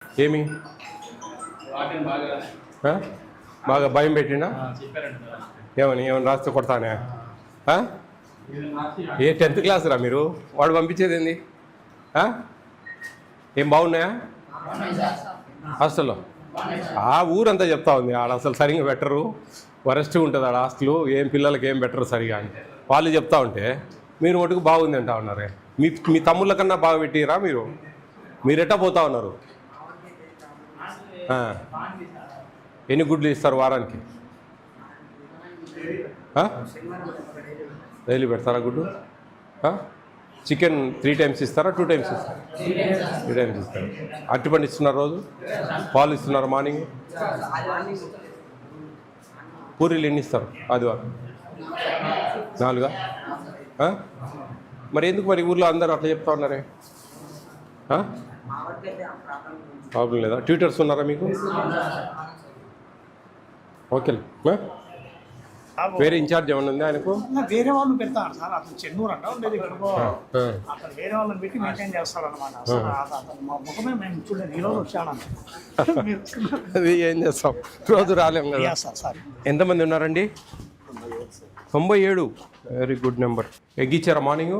ఏమి బాగా భయం పెట్టినా ఏమని రాస్తే కొడతానే ఏ 10th క్లాస్ రా మీరు వాడు పంపించేది ఏంది ఏం బాగున్నాయా హాస్టల్లో ఆ ఊరంతా చెప్తా ఉంది ఆడ అసలు సరిగ్గా పెట్టరు వరస్ట్గా ఉంటుంది ఆడ హాస్టల్ ఏం పిల్లలకి ఏం పెట్టరు సరిగా అని వాళ్ళు చెప్తా ఉంటే మీరు మటుకు బాగుంది అంటా ఉన్నారే మీ తమ్ముళ్ళ కన్నా బాగా పెట్టిరా మీరు ఎట్టా పోతా ఉన్నారు ఎన్ని గుడ్లు ఇస్తారు వారానికి డైలీ పెడతారా గుడ్డు చికెన్ 3 times ఇస్తారా 2 times ఇస్తారా 3 times ఇస్తారు అరటిపండు ఇస్తున్నారు రోజు పాలు ఇస్తున్నారు మార్నింగ్ పూరీలు ఎన్ని ఇస్తారు ఆదివారం 4 మరి ఎందుకు మరి ఊర్లో అందరూ అట్లా చెప్తా ఉన్నారే ప్రాబ్లం లేదా ట్యూటర్స్ ఉన్నారా మీకు ఓకే వేరే ఇన్ఛార్జ్ ఏమన్నా ఉంది ఆయనకు వేరే వాళ్ళు పెడతారు సార్ అతను చెన్నూరు అంట ఉండేది ఇక్కడికో అతను వేరే వాళ్ళని పెట్టి మెయింటైన్ చేస్తాడు అనమాట మా ముఖమే మేము చూడండి ఈరోజు వచ్చాను అది ఏం చేస్తాం రోజు రాలేము కదా సార్ ఎంతమంది ఉన్నారండి 97 వెరీ గుడ్ నెంబర్ ఎగ్గిచ్చారా మార్నింగ్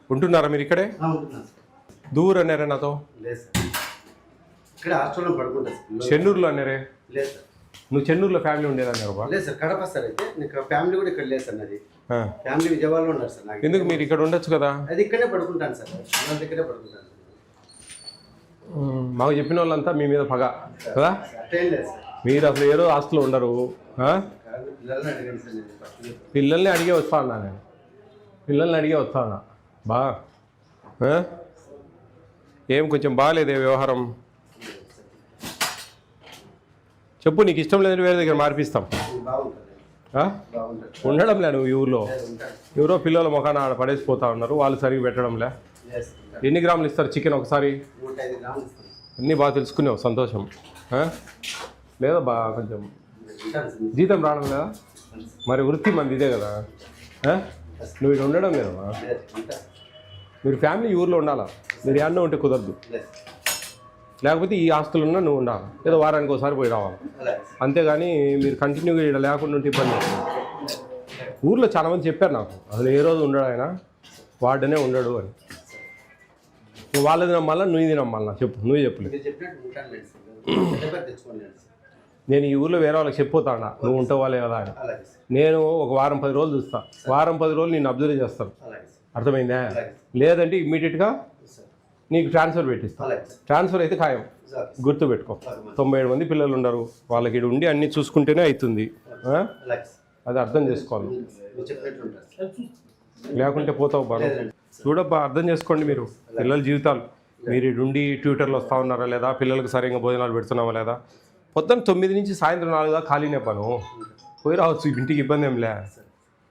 ఉంటున్నారా మీరు ఇక్కడే దూరం అన్నారే నాతో చెన్నూరులో అన్నారే నువ్వు చెన్నూరులో ఫ్యామిలీ ఉండేదన్నారు లేదు సార్ కడప సార్ అయితే నీకు ఫ్యామిలీ కూడా ఇక్కడ లేదు సార్ నాది ఫ్యామిలీ విజయవాడలో ఉన్నారు సార్ నాకు ఎందుకు మీరు ఇక్కడ ఉండొచ్చు కదా అది ఇక్కడే పడుకుంటాను సార్ వాళ్ళ దగ్గరే పడుకుంటాను మాకు చెప్పిన వాళ్ళంతా మీ మీద పగ కదా మీరు అసలు ఏదో హాస్టల్లో ఉండరు పిల్లల్ని అడిగే వస్తా ఉన్నా నేను పిల్లల్ని అడిగే వస్తా ఉన్నా బా ఏం కొంచెం బాగాలేదే వ్యవహారం చెప్పు నీకు ఇష్టం లేదని వేరే దగ్గర మార్పిస్తాం ఉండడంలే నువ్వు ఈ ఊర్లో ఎవరో పిల్లల ముఖాన ఆడ పడేసిపోతా ఉన్నారు వాళ్ళు సరిగ్గా పెట్టడంలే ఎన్ని గ్రాములు ఇస్తారు చికెన్ ఒకసారి అన్నీ బాగా తెలుసుకునేవు సంతోషం లేదా బాగా కొంచెం జీతం రావడం లేదా మరి వృత్తి మంది ఇదే కదా నువ్వు ఇక్కడ ఉండడం లేదమ్మా మీరు ఫ్యామిలీ ఊర్లో ఉండాలా మీరు యాడ్నో ఉంటే కుదరదు లేకపోతే ఈ హాస్టల్ ఉన్నా నువ్వు ఉండాలి ఏదో వారానికి ఒకసారి పోయి రావాలి అంతేగాని మీరు కంటిన్యూగా ఇక్కడ లేకుండా ఉంటే ఇబ్బంది ఊర్లో చాలామంది చెప్పారు నాకు అసలు ఏ రోజు ఉండడు ఆయన వాడనే ఉండడు అని నువ్వు వాళ్ళది నమ్మాలా నువ్వు నమ్మాలా చెప్పు నువ్వే చెప్పలేదు నేను ఈ ఊర్లో వేరే వాళ్ళకి చెప్పిపోతాడా నువ్వు ఉంటావాలే కదా అని నేను ఒక వారం 10 రోజులు చూస్తాను వారం 10 రోజులు నేను అబ్జర్వ్ చేస్తాను అర్థమైందా లేదంటే ఇమ్మీడియట్గా నీకు ట్రాన్స్ఫర్ పెట్టిస్తాను ట్రాన్స్ఫర్ అయితే ఖాయం గుర్తుపెట్టుకో 97 మంది పిల్లలు ఉండరు వాళ్ళకి ఇక్కడ ఉండి అన్నీ చూసుకుంటేనే అవుతుంది అది అర్థం చేసుకోవాలి లేకుంటే పోతావు బాగా చూడబ్బా అర్థం చేసుకోండి మీరు పిల్లల జీవితాలు మీరు ఇటు ఉండి ట్యూటర్లు వస్తూ ఉన్నారా లేదా పిల్లలకు సరిగ్గా భోజనాలు పెడుతున్నామా లేదా పొద్దున్న 9 నుంచి సాయంత్రం 4 దాకా ఖాళీనే పను పోయి రావచ్చు ఇంటికి ఇబ్బంది ఏం లే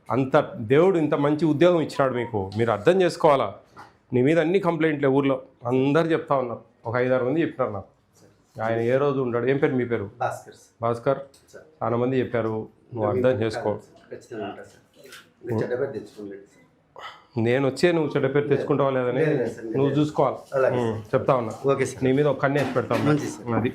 అంత దేవుడు ఇంత మంచి ఉద్యోగం ఇచ్చినాడు మీకు మీరు అర్థం చేసుకోవాలా నీ మీద అన్ని కంప్లైంట్లే ఊర్లో అందరు చెప్తా ఉన్నారు ఒక 5-6 మంది చెప్పినారు నాకు ఆయన ఏ రోజు ఉంటాడు ఏం పేరు మీ పేరు భాస్కర్ చాలా మంది చెప్పారు నువ్వు అర్థం చేసుకో నేను వచ్చే నువ్వు చెడ్డ పేరు తెచ్చుకుంటావా లేదని నువ్వు చూసుకోవాలి చెప్తా ఉన్నా నీ మీద ఒక కన్నేసి పెడతాను అది